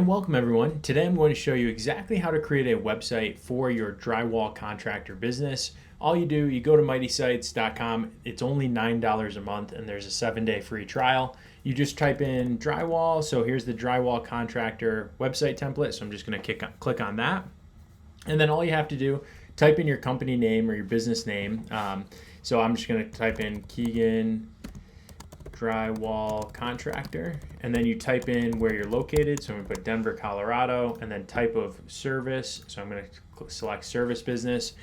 And welcome everyone. Today I'm going to show you exactly how to create a website for your drywall contractor business. All you do, you go to mightysites.com. It's only $9 a month and there's a 7-day free trial. You just type in drywall. So here's the drywall contractor website template. So I'm just going to click on that. And then all you have to do, type in your company name or your business name. So I'm just going to type in Keegan Drywall Contractor, and then you type in where you're located. So I'm going to put Denver, Colorado, and then type of service. So I'm going to select service business.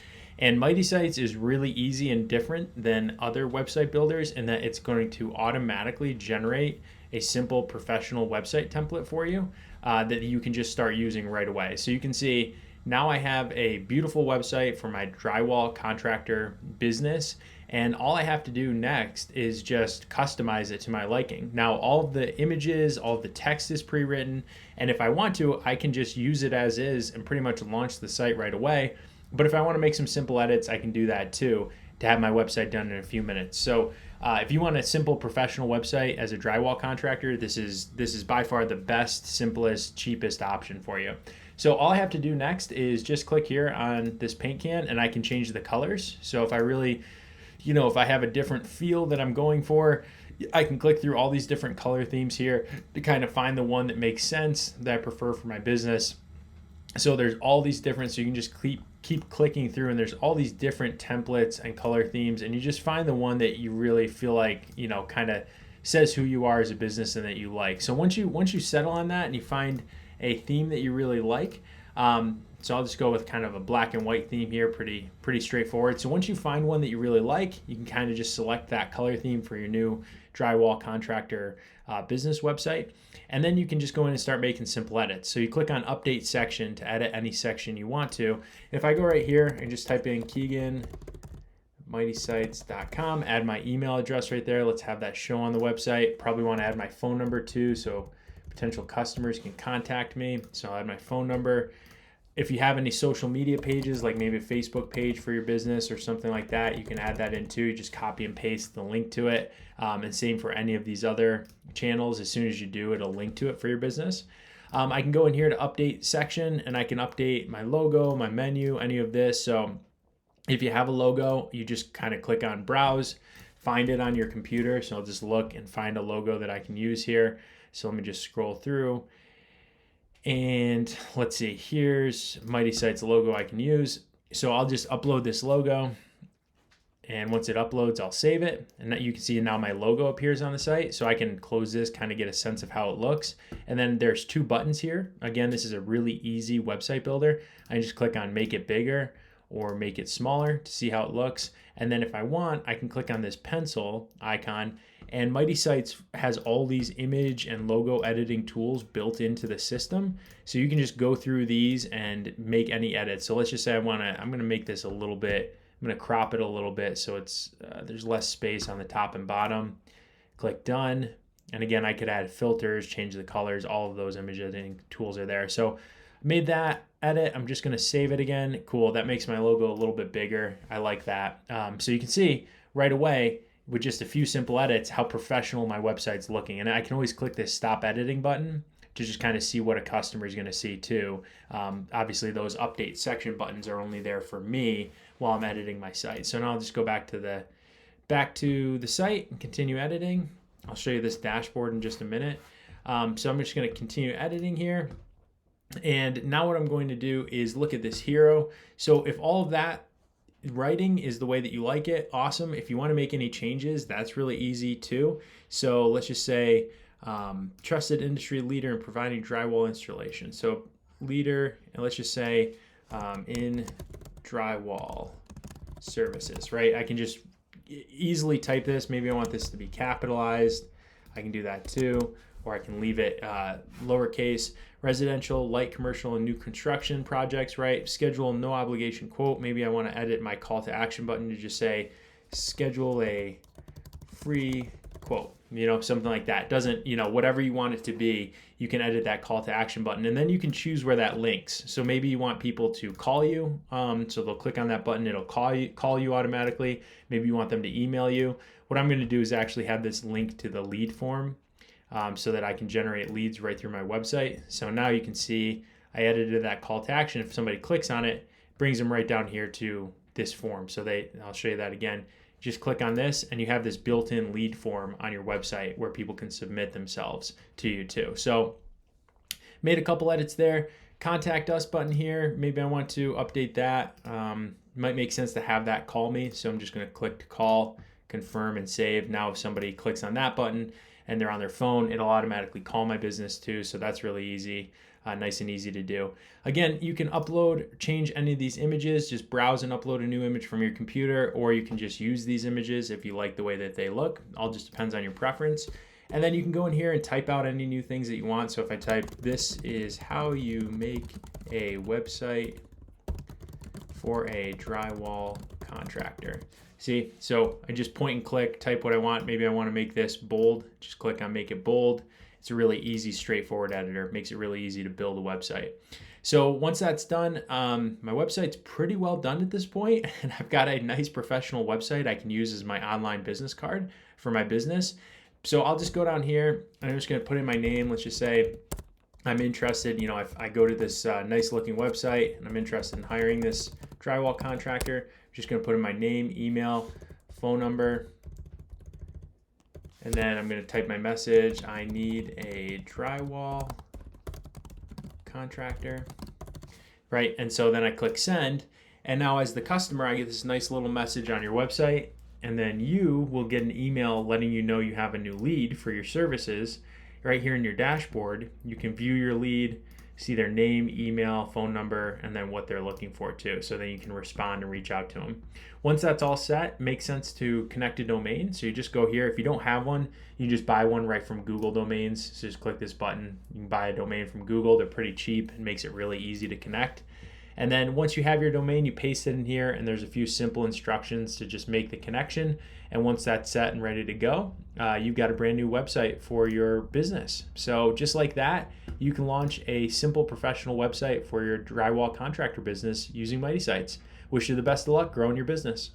And Mighty Sites is really easy and different than other website builders in that it's going to automatically generate a simple professional website template for you that you can just start using right away. So you can see now I have a beautiful website for my drywall contractor business. And all I have to do next is just customize it to my liking. Now, all of the images, all of the text is pre-written. And if I want to, I can just use it as is and pretty much launch the site right away. But if I want to make some simple edits, I can do that too to have my website done in a few minutes. So if you want a simple professional website as a drywall contractor, this is by far the best, simplest, cheapest option for you. So all I have to do next is just click here on this paint can and I can change the colors. So if I really, if I have a different feel that I'm going for, I can click through all these different color themes here to kind of find the one that makes sense that I prefer for my business. So there's all these different, so you can just keep clicking through and there's all these different templates and color themes and you just find the one that you really feel like, kind of says who you are as a business and that you like. So once you settle on that and you find a theme that you really like, so I'll just go with kind of a black and white theme here, pretty straightforward. So once you find one that you really like, you can kind of just select that color theme for your new drywall contractor business website. And then you can just go in and start making simple edits. So you click on update section to edit any section you want to. If I go right here and just type in Keegan, mightysites.com, add my email address right there. Let's have that show on the website. Probably want to add my phone number too, so potential customers can contact me. So I'll add my phone number. If you have any social media pages, like maybe a Facebook page for your business or something like that, you can add that in too. You just copy and paste the link to it. And same for any of these other channels. As soon as you do, it'll link to it for your business. I can go in here to update section and I can update my logo, my menu, any of this. So if you have a logo, you just kind of click on browse, find it on your computer. So I'll just look and find a logo that I can use here. So let me just scroll through. And let's see, here's Mighty Sites logo I can use. So I'll just upload this logo. And once it uploads, I'll save it. And you can see now my logo appears on the site. So I can close this, kind of get a sense of how it looks. And then there's 2 buttons here. Again, this is a really easy website builder. I just click on make it bigger or make it smaller to see how it looks. And then if I want, I can click on this pencil icon. And Mighty Sites has all these image and logo editing tools built into the system. So you can just go through these and make any edits. So let's just say I'm going to make this a little bit, I'm going to crop it a little bit so it's there's less space on the top and bottom. Click done. And again, I could add filters, change the colors, all of those image editing tools are there. So I made that edit. I'm just going to save it again. Cool. That makes my logo a little bit bigger. I like that. So you can see right away, with just a few simple edits, how professional my website's looking. And I can always click this stop editing button to just kind of see what a customer is going to see too. Obviously those update section buttons are only there for me while I'm editing my site. So now I'll just go back to the site and continue editing. I'll show you this dashboard in just a minute. So I'm just going to continue editing here. And now what I'm going to do is look at this hero. So if all of that writing is the way that you like it, awesome. If you want to make any changes, that's really easy too. So let's just say trusted industry leader in providing drywall installation. So leader, and let's just say in drywall services, right? I can just easily type this. Maybe I want this to be capitalized. I can do that too. Or I can leave it lowercase. Residential, light commercial, and new construction projects, right? Schedule no obligation quote. Maybe I want to edit my call to action button to just say schedule a free quote, something like that. Doesn't, whatever you want it to be, you can edit that call to action button and then you can choose where that links. So maybe you want people to call you. So they'll click on that button. It'll call you automatically. Maybe you want them to email you. What I'm going to do is actually have this link to the lead form so that I can generate leads right through my website. So now you can see I edited that call to action. If somebody clicks on it, it brings them right down here to this form. So I'll show you that again. Just click on this and you have this built-in lead form on your website where people can submit themselves to you too. So made a couple edits there. Contact us button here. Maybe I want to update that. Might make sense to have that call me. So I'm just going to click to call, confirm, and save. Now if somebody clicks on that button and they're on their phone, it'll automatically call my business too. So that's really easy, nice and easy to do. Again, you can upload, change any of these images, just browse and upload a new image from your computer, or you can just use these images if you like the way that they look. All just depends on your preference. And then you can go in here and type out any new things that you want. So if I type, this is how you make a website for a drywall contractor. See, so I just point and click, type what I want. Maybe I want to make this bold. Just click on make it bold. It's a really easy, straightforward editor. Makes it really easy to build a website. So once that's done, my website's pretty well done at this point, and I've got a nice professional website I can use as my online business card for my business. So I'll just go down here and I'm just going to put in my name. Let's just say I'm interested, if I go to this nice looking website and I'm interested in hiring this drywall contractor, I'm just going to put in my name, email, phone number, and then I'm going to type my message. I need a drywall contractor, right? And so then I click send. And now as the customer, I get this nice little message on your website. And then you will get an email letting you know you have a new lead for your services. Right here in your dashboard, you can view your lead, see their name, email, phone number, and then what they're looking for too. So then you can respond and reach out to them. Once that's all set, it makes sense to connect a domain. So you just go here. If you don't have one, you just buy one right from Google Domains. So just click this button. You can buy a domain from Google. They're pretty cheap and makes it really easy to connect. And then once you have your domain, you paste it in here, and there's a few simple instructions to just make the connection. And once that's set and ready to go, you've got a brand new website for your business. So just like that, you can launch a simple professional website for your drywall contractor business using Mighty Sites. Wish you the best of luck growing your business.